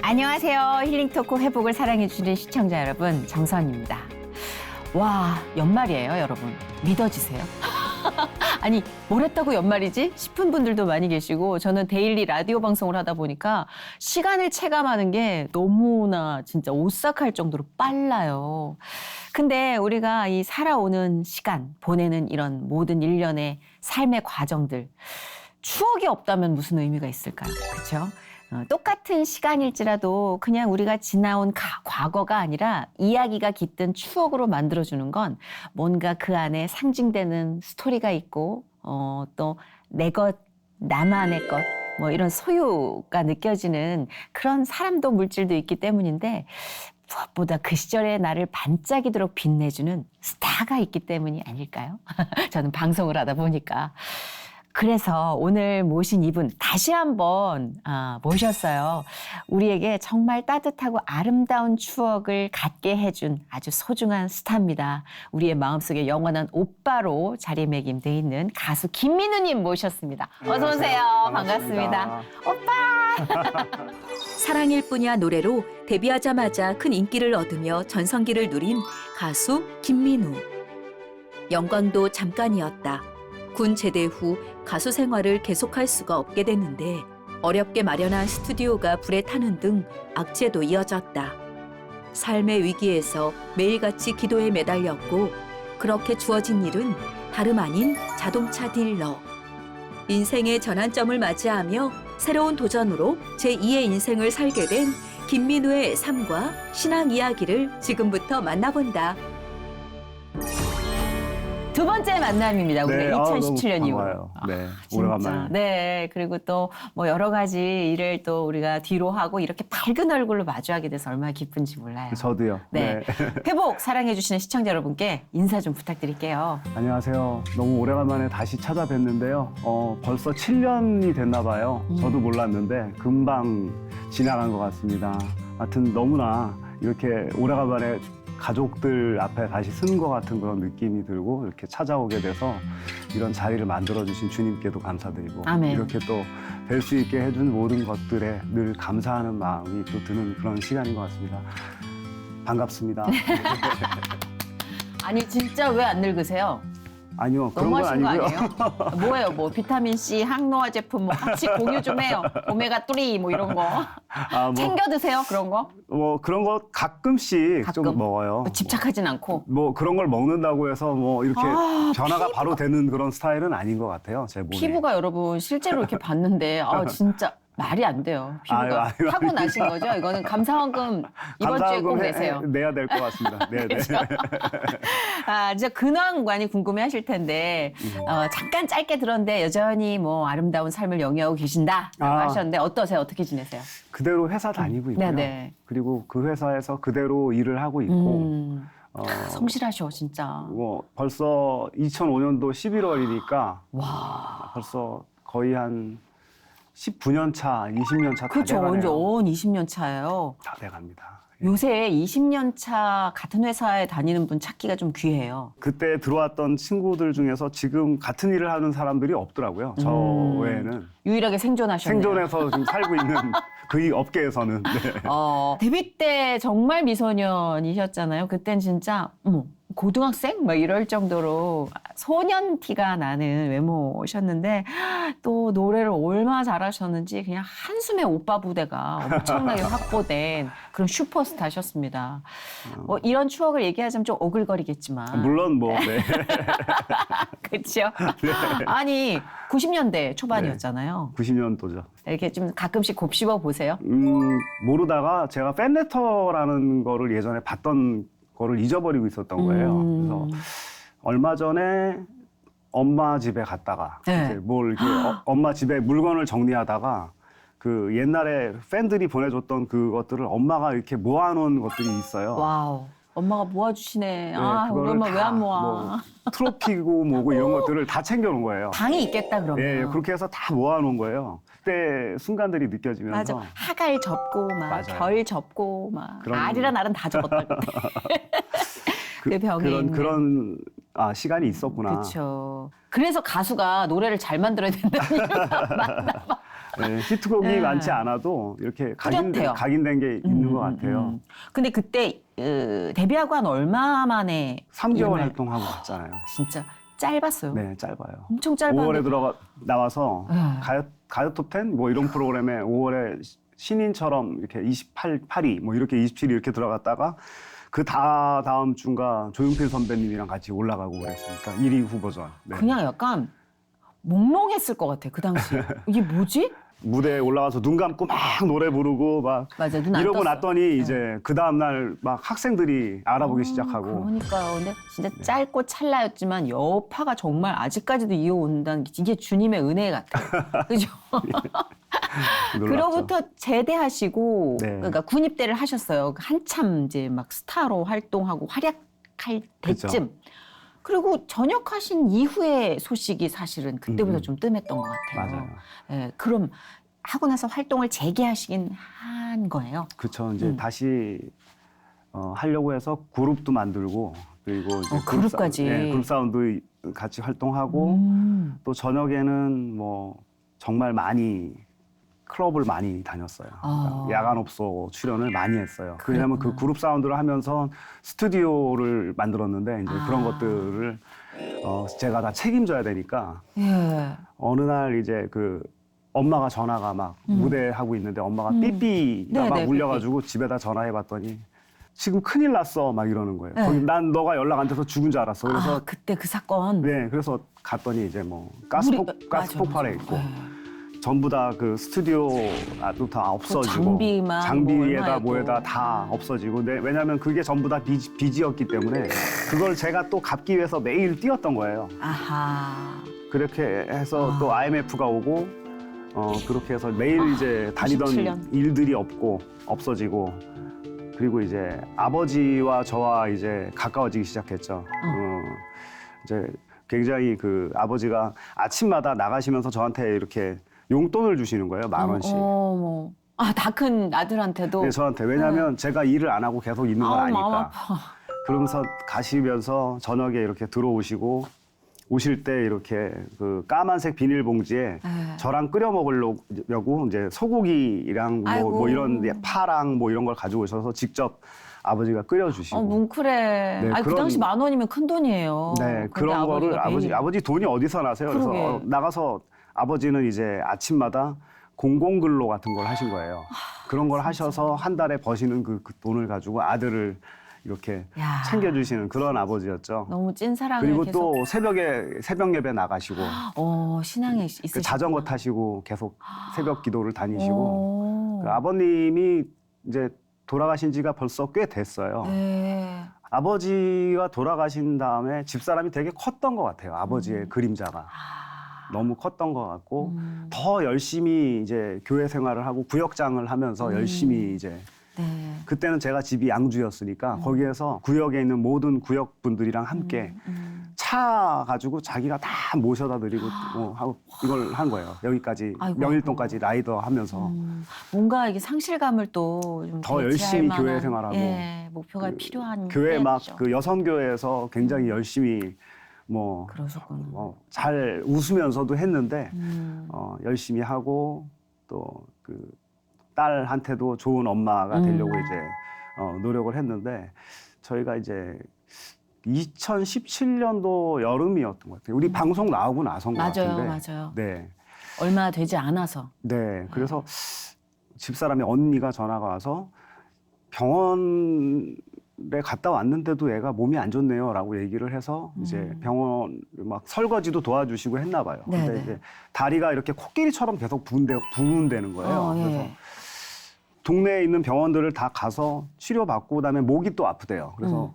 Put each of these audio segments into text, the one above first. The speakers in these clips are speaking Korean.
안녕하세요. 힐링토크 회복을 사랑해주시는 시청자 여러분, 정선입니다. 와, 연말이에요, 여러분. 믿어지세요? 아니, 뭘 했다고 연말이지? 싶은 분들도 많이 계시고, 저는 데일리 라디오 방송을 하다 보니까 시간을 체감하는 게 너무나 진짜 오싹할 정도로 빨라요. 근데 우리가 이 살아오는 시간, 보내는 이런 모든 일련의 삶의 과정들, 추억이 없다면 무슨 의미가 있을까요? 그렇죠? 똑같은 시간일지라도 그냥 우리가 지나온 과거가 아니라 이야기가 깃든 추억으로 만들어주는 건 뭔가 그 안에 상징되는 스토리가 있고 또 내 것, 나만의 것, 뭐 이런 소유가 느껴지는 그런 사람도 물질도 있기 때문인데 무엇보다 그 시절의 나를 반짝이도록 빛내주는 스타가 있기 때문이 아닐까요? 저는 방송을 하다 보니까. 그래서 오늘 모신 이분 다시 한번 모셨어요. 우리에게 정말 따뜻하고 아름다운 추억을 갖게 해준 아주 소중한 스타입니다. 우리의 마음속에 영원한 오빠로 자리매김돼 있는 가수 김민우님 모셨습니다. 어서 오세요. 반갑습니다. 오빠! 사랑일 뿐이야 노래로 데뷔하자마자 큰 인기를 얻으며 전성기를 누린 가수 김민우. 영광도 잠깐이었다. 군 제대 후 가수 생활을 계속할 수가 없게 됐는데 어렵게 마련한 스튜디오가 불에 타는 등 악재도 이어졌다. 삶의 위기에서 매일같이 기도에 매달렸고 그렇게 주어진 일은 다름 아닌 자동차 딜러. 인생의 전환점을 맞이하며 새로운 도전으로 제2의 인생을 살게 된 김민우의 삶과 신앙 이야기를 지금부터 만나본다. 두 번째 만남입니다. 우리가 2017년 이후로. 네, 진짜. 오래간만에. 네, 그리고 또 뭐 여러 가지 일을 또 우리가 뒤로 하고 이렇게 밝은 얼굴로 마주하게 돼서 얼마나 기쁜지 몰라요. 저도요. 네. 회복 사랑해주시는 시청자 여러분께 인사 좀 부탁드릴게요. 안녕하세요. 너무 오래간만에 다시 찾아뵀는데요. 벌써 7년이 됐나 봐요. 저도 몰랐는데 금방 지나간 것 같습니다. 하여튼 너무나 이렇게 오래간만에 가족들 앞에 다시 서는 것 같은 그런 느낌이 들고 이렇게 찾아오게 돼서 이런 자리를 만들어주신 주님께도 감사드리고 아멘. 이렇게 또 뵐 수 있게 해준 모든 것들에 늘 감사하는 마음이 또 드는 그런 시간인 것 같습니다. 반갑습니다. 아니 진짜 왜 안 늙으세요? 아니요, 그런 건 너무하신 거 아니고요. 아니에요? 뭐예요? 뭐 비타민 C, 항노화 제품 뭐 같이 공유 좀 해요. 오메가 3 뭐 이런 거 챙겨 드세요? 그런 거? 뭐 그런 거 가끔씩 좀 가끔? 먹어요. 집착하진 않고. 뭐 그런 걸 먹는다고 해서 뭐 이렇게 변화가 피부. 바로 되는 그런 스타일은 아닌 것 같아요, 제 몸에. 피부가 여러분 실제로 이렇게 봤는데 진짜 말이 안 돼요. 피부가 아유, 타고 나신 거죠? 이거는 감사원금 이번 주에 꼭 내세요. 내야 될 것 같습니다. 네, 네. 진짜 근황관이 궁금해하실 텐데 잠깐 짧게 들었는데 여전히 뭐 아름다운 삶을 영위하고 계신다라고 하셨는데 어떠세요? 어떻게 지내세요? 그대로 회사 다니고 있고요. 네네. 그리고 그 회사에서 그대로 일을 하고 있고 성실하셔 진짜. 뭐 벌써 2005년도 11월이니까 와. 벌써 거의 한 19년 차, 20년 차 다 그렇죠. 돼가네요. 이제 온 20년 차예요. 다 돼갑니다. 예. 요새 20년 차 같은 회사에 다니는 분 찾기가 좀 귀해요. 그때 들어왔던 친구들 중에서 지금 같은 일을 하는 사람들이 없더라고요. 저 외에는. 유일하게 생존하셨네요. 생존해서 지금 살고 있는 그 이 업계에서는. 네. 데뷔 때 정말 미소년이셨잖아요. 그땐 진짜 고등학생? 막 이럴 정도로 소년 티가 나는 외모셨는데 또 노래를 얼마나 잘하셨는지 그냥 한숨에 오빠 부대가 엄청나게 확보된 그런 슈퍼스타셨습니다. 이런 추억을 얘기하자면 좀 오글거리겠지만. 물론 뭐, 네. 그렇죠? 아니 90년대 초반이었잖아요. 90년도죠. 이렇게 좀 가끔씩 곱씹어 보세요. 모르다가 제가 팬레터라는 거를 예전에 봤던 거를 잊어버리고 있었던 거예요. 그래서 얼마 전에 엄마 집에 갔다가 네. 이제 뭘 이렇게 엄마 집에 물건을 정리하다가 그 옛날에 팬들이 보내줬던 그것들을 엄마가 이렇게 모아놓은 것들이 있어요. 와우. 엄마가 모아주시네. 네, 우리 그거를 엄마 왜 다 안 모아? 뭐 트로피고 뭐고 이런 것들을 다 챙겨놓은 거예요. 방이 있겠다 그러면. 예, 그렇게 해서 다 모아놓은 거예요. 그때 순간들이 느껴지면서. 맞아. 하갈 접고 막 맞아요. 별 접고 막 그런- 알이랑 알은 다 접었다 그때. 그 병에 있는. 그런 시간이 있었구나. 그렇죠. 그래서 가수가 노래를 잘 만들어야 된다는 이유가 맞나 봐. 네, 히트곡이 네. 많지 않아도 이렇게 뚜렷해요. 각인된 게 있는 것 같아요. 근데 그때 데뷔하고 한 얼마 만에 3개월 이름을- 활동하고 갔잖아요. 진짜 짧았어요. 네, 짧아요. 엄청 짧았는데 5월에 나와서 네. 가요 톱10 뭐 이런 프로그램에 5월에 신인처럼 이렇게 28위 뭐 이렇게 27위 이렇게 들어갔다가 그 다음 주인가 조용필 선배님이랑 같이 올라가고 그랬으니까 1위 후보죠. 네. 그냥 약간 몽롱했을 것 같아 그 당시. 이게 뭐지? 무대에 올라가서 눈 감고 막 노래 부르고 막 맞아, 눈 안 이러고 떴어요. 났더니 이제 그 다음 날 막 학생들이 알아보기 시작하고 그러니까요. 근데 진짜 네. 짧고 찰나였지만 여파가 정말 아직까지도 이어온다는 게 이게 주님의 은혜 같아요. 그죠? 놀랐죠. 그로부터 제대하시고 네. 그러니까 군입대를 하셨어요. 한참 이제 막 스타로 활동하고 활약할 그죠. 때쯤. 그리고 전역하신 이후의 소식이 사실은 그때보다 좀 뜸했던 것 같아요. 맞아요. 예, 그럼 하고 나서 활동을 재개하시긴 한 거예요. 그렇죠. 이제 다시 하려고 해서 그룹도 만들고 그리고 이제 그룹까지. 그룹 사운드 같이 활동하고 또 저녁에는 뭐 정말 많이 클럽을 많이 다녔어요. 아. 야간업소 출연을 많이 했어요. 왜냐하면 그 그룹 사운드를 하면서 스튜디오를 만들었는데 이제 그런 것들을 제가 다 책임져야 되니까 예. 어느 날 이제 그 엄마가 전화가 막 무대하고 있는데 엄마가 삐삐가 네, 막 네, 울려가지고 집에다 전화해봤더니 지금 큰일 났어 막 이러는 거예요. 네. 거기 난 너가 연락 안 돼서 죽은 줄 알았어. 그래서 그때 그 사건. 네, 그래서 갔더니 이제 뭐 가스 맞아, 폭발에 맞아. 있고 네. 전부 다 그 스튜디오도 다 없어지고 장비만 장비에다 뭐 뭐에다 얼마에도. 다 없어지고 왜냐하면 그게 전부 다 빚이었기 때문에 그걸 제가 또 갚기 위해서 매일 뛰었던 거예요. 아하. 그렇게 해서 또 IMF가 오고 그렇게 해서 매일 이제 다니던 97년. 일들이 없어지고 그리고 이제 아버지와 저와 이제 가까워지기 시작했죠. 이제 굉장히 그 아버지가 아침마다 나가시면서 저한테 이렇게 용돈을 주시는 거예요. 10,000원씩. 어머. 다 큰 아들한테도. 네, 저한테. 왜냐하면 제가 일을 안 하고 계속 있는 걸 아우, 마음 아니까. 아파. 그러면서 가시면서 저녁에 이렇게 들어오시고 오실 때 이렇게 그 까만색 비닐봉지에 네. 저랑 끓여 먹으려고 이제 소고기랑 아이고. 뭐 이런 파랑 뭐 이런 걸 가지고 오셔서 직접 아버지가 끓여주시고. 뭉클해. 네, 그 그런- 당시 10,000원이면 큰 돈이에요. 네, 근데 그런 거를 아버지가 아버지 돈이 어디서 나세요? 그래서 그러게. 나가서 아버지는 이제 아침마다 공공근로 같은 걸 하신 거예요. 그런 걸 하셔서 한 달에 버시는 그 돈을 가지고 아들을 이렇게 야. 챙겨주시는 그런 아버지였죠. 너무 찐사랑을 그리고 계속. 또 새벽 예배 나가시고 신앙에 있으시고. 그 자전거 타시고 계속 새벽 기도를 다니시고 그 오. 아버님이 이제 돌아가신 지가 벌써 꽤 됐어요. 네. 아버지가 돌아가신 다음에 집사람이 되게 컸던 것 같아요. 아버지의 그림자가 너무 컸던 것 같고 더 열심히 이제 교회 생활을 하고 구역장을 하면서 열심히 이제 네. 그때는 제가 집이 양주였으니까 거기에서 구역에 있는 모든 구역 분들이랑 함께 차 가지고 자기가 다 모셔다 드리고 하고 이걸 한 거예요. 여기까지 아이고, 명일동까지 라이더 하면서 뭔가 이게 상실감을 또 좀 더 열심히 교회 생활하고 예, 목표가 필요한 교회 막 때였죠. 그 여성교회에서 굉장히 열심히 뭐 그러셨구나. 잘 웃으면서도 했는데 음. 열심히 하고 또 그 딸한테도 좋은 엄마가 되려고 이제 노력을 했는데 저희가 이제 2017년도 여름이었던 것 같아요. 우리 방송 나오고 나선 것 같은데. 맞아요. 네, 얼마 되지 않아서. 네. 그래서 집사람의 언니가 전화가 와서 병원에 갔다 왔는데도 애가 몸이 안 좋네요라고 얘기를 해서 이제 병원 막 설거지도 도와주시고 했나 봐요. 네네. 근데 이제 다리가 이렇게 코끼리처럼 계속 부은다는 거예요. 예. 그래서 동네에 있는 병원들을 다 가서 치료받고 그다음에 목이 또 아프대요. 그래서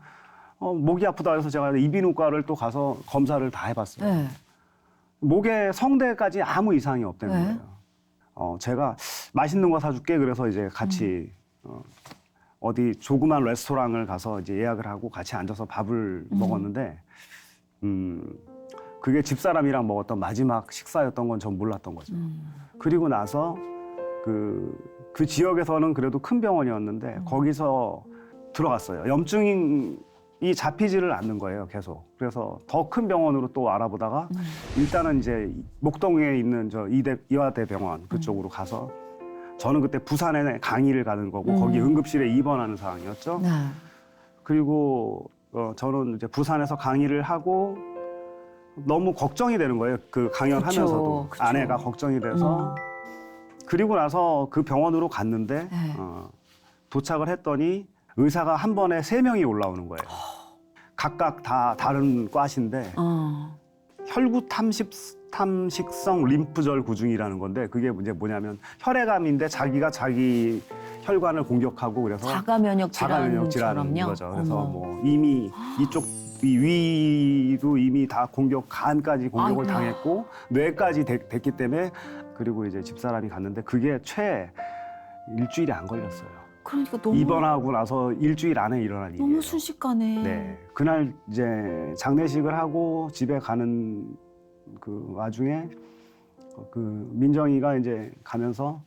목이 아프다 해서 제가 이비인후과를 또 가서 검사를 다 해봤어요. 네. 목에 성대까지 아무 이상이 없다는 네. 거예요. 제가 맛있는 거 사줄게 그래서 이제 같이 어디 조그만 레스토랑을 가서 이제 예약을 하고 같이 앉아서 밥을 먹었는데 그게 집사람이랑 먹었던 마지막 식사였던 건 전 몰랐던 거죠. 그리고 나서 그 지역에서는 그래도 큰 병원이었는데 거기서 들어갔어요. 염증이 잡히지를 않는 거예요, 계속. 그래서 더 큰 병원으로 또 알아보다가 일단은 이제 목동에 있는 저 이화대 병원 그쪽으로 가서 저는 그때 부산에 강의를 가는 거고 거기 응급실에 입원하는 상황이었죠. 네. 그리고 저는 이제 부산에서 강의를 하고 너무 걱정이 되는 거예요. 그 강연하면서도 그쵸. 아내가 걱정이 돼서 그리고 나서 그 병원으로 갔는데 네. 도착을 했더니 의사가 한 번에 3명이 올라오는 거예요. 각각 다 다른 과신데 혈구 탐식성 림프절 구중이라는 건데 그게 이제 뭐냐면 혈액암인데 자기가 자기 혈관을 공격하고 그래서 자가 면역 자가 면역 질환인 질환처럼요. 거죠. 그래서 어머. 뭐 이미 이쪽 위도 이미 다 간까지 공격을 아이고야. 당했고 뇌까지 됐기 때문에 그리고 이제 집사람이 갔는데 그게 최 일주일이 안 걸렸어요. 그러니까 너무 입원하고 나서 일주일 안에 일어난 일이에요. 너무 순식간에. 네. 그날 이제 장례식을 하고 집에 가는 그 와중에 그 민정이가 이제 가면서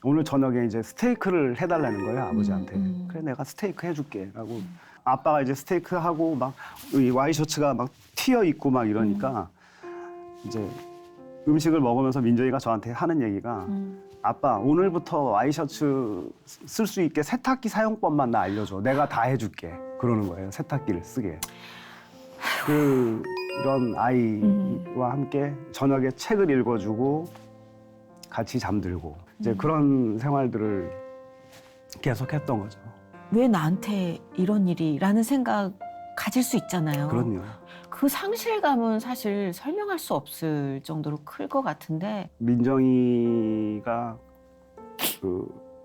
오늘 저녁에 이제 스테이크를 해달라는 거예요, 아버지한테. 그래, 내가 스테이크 해줄게.라고. 아빠가 이제 스테이크 하고 막 이 와이셔츠가 막 튀어 있고 막 이러니까 이제 음식을 먹으면서 민정이가 저한테 하는 얘기가 아빠, 오늘부터 와이셔츠 쓸 수 있게 세탁기 사용법만 나 알려줘. 내가 다 해줄게. 그러는 거예요, 세탁기를 쓰게. 그런 아이와 함께 저녁에 책을 읽어주고 같이 잠들고 이제 그런 생활들을 계속했던 거죠. 왜 나한테 이런 일이라는 생각 가질 수 있잖아요. 그럼요. 그 상실감은 사실 설명할 수 없을 정도로 클 것 같은데. 민정이가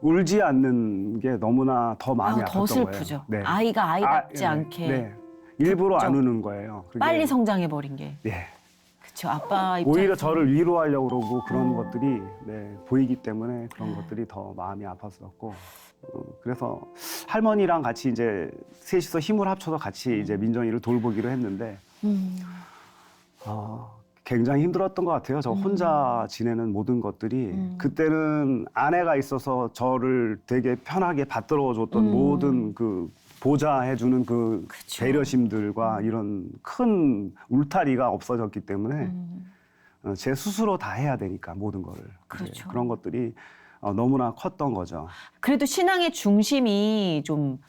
울지 않는 게 너무나 더 마음이 더 아팠던 슬프죠. 거예요. 네. 아이가 아이답지 네, 않게 네. 일부러 안 그렇죠. 우는 거예요. 그게. 빨리 성장해 버린 게. 네. 그렇죠. 아빠 입장에서 오히려 저를 위로하려고 그러고 그런 어. 것들이 보이기 때문에 그런 것들이 더 마음이 아팠었고 그래서 할머니랑 같이 이제 셋이서 힘을 합쳐서 같이 이제 민정이를 돌보기로 했는데 굉장히 힘들었던 것 같아요. 저 혼자 지내는 모든 것들이 그때는 아내가 있어서 저를 되게 편하게 받들어 줬던 모든 그 보좌해주는 그 그쵸. 배려심들과 이런 큰 울타리가 없어졌기 때문에 제 스스로 다 해야 되니까 모든 거를 그렇죠. 그런 것들이 너무나 컸던 거죠. 그래도 신앙의 중심이 좀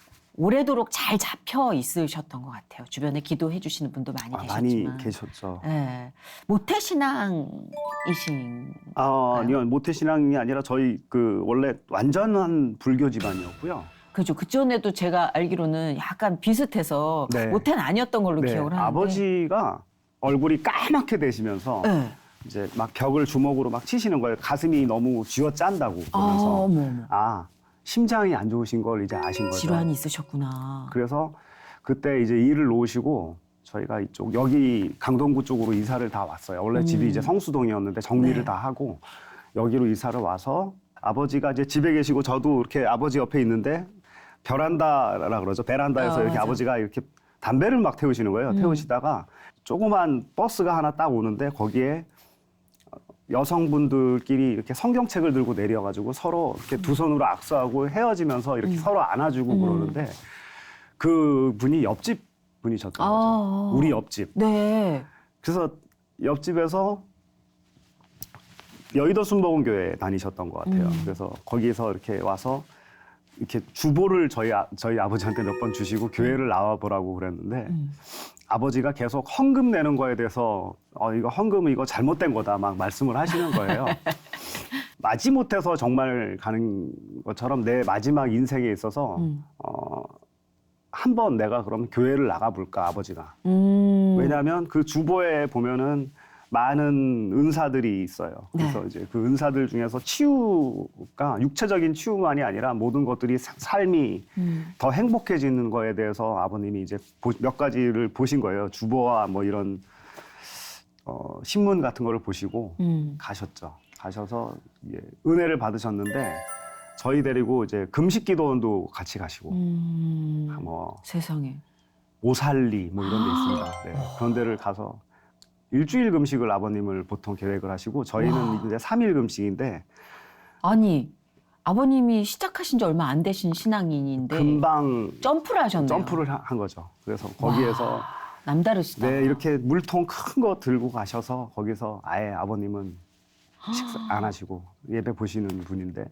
오래도록 잘 잡혀 있으셨던 것 같아요. 주변에 기도해 주시는 분도 많이 계셨지만. 많이 계셨죠. 네. 모태 신앙이신. 아니요, 모태신앙이 아니라 저희 원래 완전한 불교 집안이었고요. 그죠. 그전에도 제가 알기로는 약간 비슷해서 네. 모태는 아니었던 걸로 기억을 하는데. 아버지가 얼굴이 까맣게 되시면서 네. 이제 막 벽을 주먹으로 막 치시는 거예요. 가슴이 너무 쥐어 짠다고 그러면서 어머. 심장이 안 좋으신 걸 이제 아신 거죠. 질환이 있으셨구나. 그래서 그때 이제 일을 놓으시고 저희가 여기 강동구 쪽으로 이사를 다 왔어요. 원래 집이 이제 성수동이었는데 정리를 네. 다 하고 여기로 이사를 와서 아버지가 이제 집에 계시고 저도 이렇게 아버지 옆에 있는데 베란다라 그러죠. 베란다에서 이렇게 맞아. 아버지가 이렇게 담배를 막 태우시는 거예요. 태우시다가 조그만 버스가 하나 딱 오는데 거기에 여성분들끼리 이렇게 성경책을 들고 내려가지고 서로 이렇게 두 손으로 악수하고 헤어지면서 이렇게 서로 안아주고 그러는데 그 분이 옆집 분이셨던 거죠. 우리 옆집. 네. 그래서 옆집에서 여의도 순복음교회 다니셨던 것 같아요. 그래서 거기에서 이렇게 와서 이렇게 주보를 저희 아버지한테 몇 번 주시고 교회를 나와보라고 그랬는데 아버지가 계속 헌금 내는 거에 대해서 이거 헌금은 이거 잘못된 거다 막 말씀을 하시는 거예요. 마지못해서 정말 가는 것처럼 내 마지막 인생에 있어서 한번 내가 그럼 교회를 나가볼까 아버지가. 왜냐하면 그 주보에 보면은 많은 은사들이 있어요. 그래서 이제 그 은사들 중에서 치유가 육체적인 치유만이 아니라 모든 것들이 삶이 더 행복해지는 거에 대해서 아버님이 이제 몇 가지를 보신 거예요. 주보와 뭐 이런 신문 같은 거를 보시고 가셨죠. 가셔서 이제 은혜를 받으셨는데 저희 데리고 이제 금식기도원도 같이 가시고 뭐 세상에. 오살리 뭐 이런 데 있습니다. 네, 그런 데를 가서 일주일 금식을 아버님을 보통 계획을 하시고 저희는 이제 3일 금식인데 아니 아버님이 시작하신 지 얼마 안 되신 신앙인인데 금방 점프를 하셨네요. 점프를 한 거죠. 그래서 거기에서 와, 남다르시다. 네, 이렇게 물통 큰 거 들고 가셔서 거기서 아예 아버님은 식사 안 하시고 예배 보시는 분인데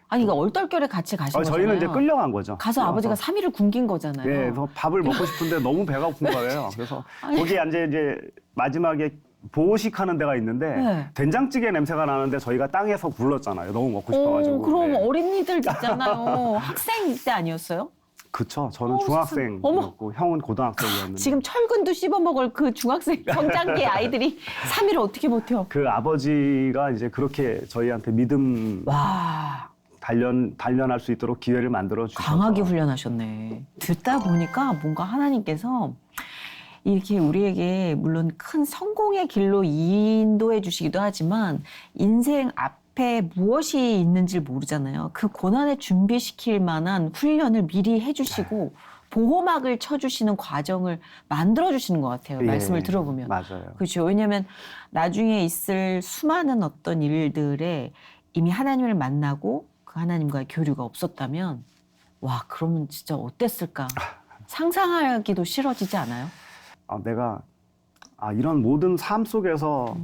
아니, 그러니까 얼떨결에 같이 가신 거잖아요. 저희는 이제 끌려간 거죠. 가서 아버지가 3일을 굶긴 거잖아요. 네, 그래서 밥을 먹고 싶은데 너무 배가 고픈 거예요. 그래서 아니. 거기 이제 마지막에 보호식하는 데가 있는데 네. 된장찌개 냄새가 나는데 저희가 땅에서 굴렀잖아요. 너무 먹고 싶어가지고. 그럼 네. 어린이들 있잖아요. 학생 때 아니었어요? 그쵸. 저는 어머. 중학생이었고 형은 고등학생이었는데. 지금 철근도 씹어먹을 그 중학생 성장기 아이들이 3일을 어떻게 버텨? 그 아버지가 이제 그렇게 저희한테 믿음 와, 단련할 수 있도록 기회를 만들어 주셔서 강하게 훈련하셨네. 듣다 보니까 뭔가 하나님께서 이렇게 우리에게 물론 큰 성공의 길로 인도해 주시기도 하지만 인생 앞에 무엇이 있는지 모르잖아요. 그 고난에 준비시킬 만한 훈련을 미리 해주시고 보호막을 쳐주시는 과정을 만들어주시는 것 같아요. 예, 말씀을 들어보면. 맞아요. 그렇죠. 왜냐하면 나중에 있을 수많은 어떤 일들에 이미 하나님을 만나고 그 하나님과의 교류가 없었다면 와, 그러면 진짜 어땠을까? 상상하기도 싫어지지 않아요? 내가 이런 모든 삶 속에서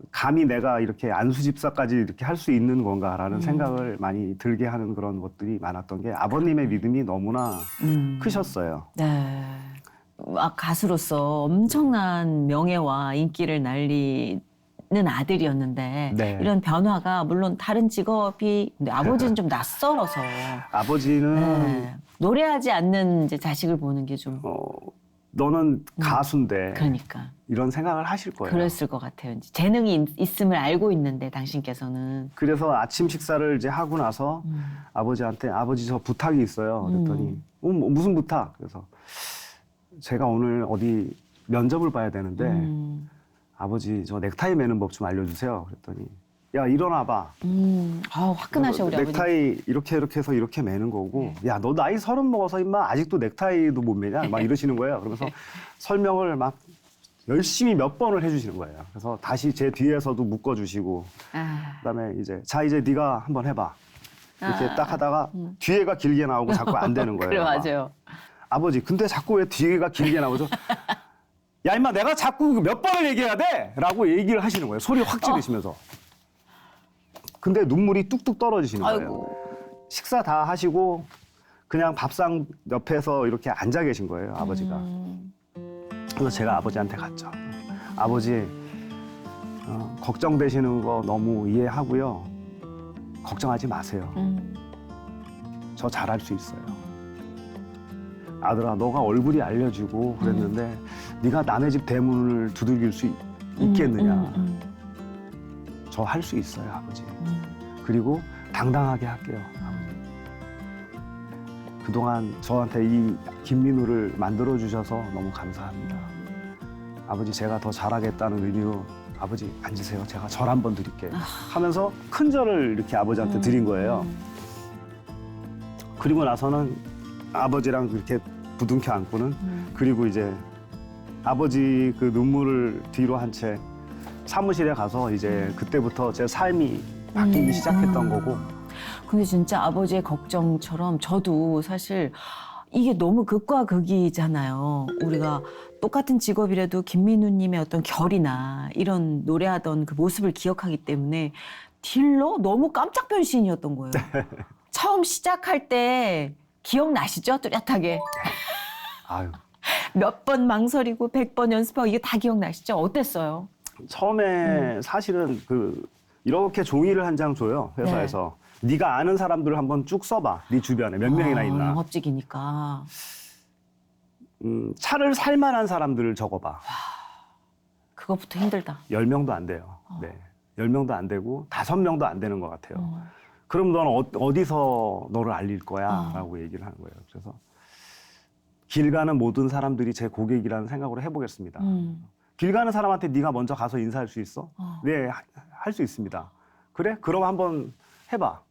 감히 내가 이렇게 안수집사까지 이렇게 할 수 있는 건가라는 생각을 많이 들게 하는 그런 것들이 많았던 게 아버님의 믿음이 너무나 크셨어요. 네. 가수로서 엄청난 명예와 인기를 날리는 아들이었는데 네. 이런 변화가 물론 다른 직업이 근데 아버지는 좀 낯설어서 아버지는 네. 노래하지 않는 이제 자식을 보는 게 좀 너는 가수인데 그러니까 이런 생각을 하실 거예요. 그랬을 것 같아요. 이제 재능이 있음을 알고 있는데 당신께서는 그래서 아침 식사를 이제 하고 나서 아버지한테 아버지 저 부탁이 있어요. 그랬더니 뭐 무슨 부탁? 그래서 제가 오늘 어디 면접을 봐야 되는데 아버지 저 넥타이 매는 법 좀 알려주세요. 그랬더니 야 일어나봐. 화끈하셔 우리 아버지. 넥타이 이렇게 해서 이렇게 매는 거고 야 너 나이 30 먹어서 임마 아직도 넥타이도 못 매냐? 막 이러시는 거예요. 그러면서 설명을 막 열심히 몇 번을 해주시는 거예요. 그래서 다시 제 뒤에서도 묶어주시고 그다음에 이제 이제 네가 한번 해봐. 이렇게 딱 하다가 뒤에가 길게 나오고 자꾸 안 되는 거예요. 그래 맞아요. 아버지 근데 자꾸 왜 뒤에가 길게 나오죠? 야 임마 내가 자꾸 몇 번을 얘기해야 돼? 라고 얘기를 하시는 거예요. 소리 확 지르시면서. 근데 눈물이 뚝뚝 떨어지시는 거예요. 아이고. 식사 다 하시고 그냥 밥상 옆에서 이렇게 앉아 계신 거예요. 아버지가. 그래서 제가 아버지한테 갔죠. 아버지 걱정되시는 거 너무 이해하고요. 걱정하지 마세요. 저 잘할 수 있어요. 아들아 너가 얼굴이 알려지고 그랬는데 네가 남의 집 대문을 두들길 수 있겠느냐. 저 할 수 있어요 아버지. 그리고 당당하게 할게요 아버지. 그동안 저한테 이 김민우를 만들어주셔서 너무 감사합니다. 아버지 제가 더 잘하겠다는 의미로 아버지 앉으세요. 제가 절 한번 드릴게요. 하면서 큰 절을 이렇게 아버지한테 드린 거예요. 그리고 나서는 아버지랑 이렇게 부둥켜 안고는 그리고 이제 아버지 그 눈물을 뒤로 한 채 사무실에 가서 이제 그때부터 제 삶이 바뀌기 시작했던 거고. 근데 진짜 아버지의 걱정처럼 저도 사실 이게 너무 극과 극이잖아요. 우리가 똑같은 직업이라도 김민우님의 어떤 결이나 이런 노래하던 그 모습을 기억하기 때문에 딜러 너무 깜짝 변신이었던 거예요. 처음 시작할 때 기억나시죠? 뚜렷하게. 아유. 몇 번 망설이고 100번 연습하고 이게 다 기억나시죠? 어땠어요? 처음에 사실은 이렇게 종이를 한 장 줘요 회사에서. 네가 아는 사람들을 한번 쭉 써봐. 네 주변에 몇 명이나 있나. 영업직이니까. 차를 살 만한 사람들을 적어봐. 그것부터 힘들다. 10명도 안 돼요. 네. 10명도 안 되고 5명도 안 되는 것 같아요. 그럼 너는 어디서 너를 알릴 거야? 라고 얘기를 하는 거예요. 그래서 길 가는 모든 사람들이 제 고객이라는 생각으로 해보겠습니다. 길 가는 사람한테 네가 먼저 가서 인사할 수 있어? 네, 할 수 있습니다. 그래? 그럼 한번 해봐.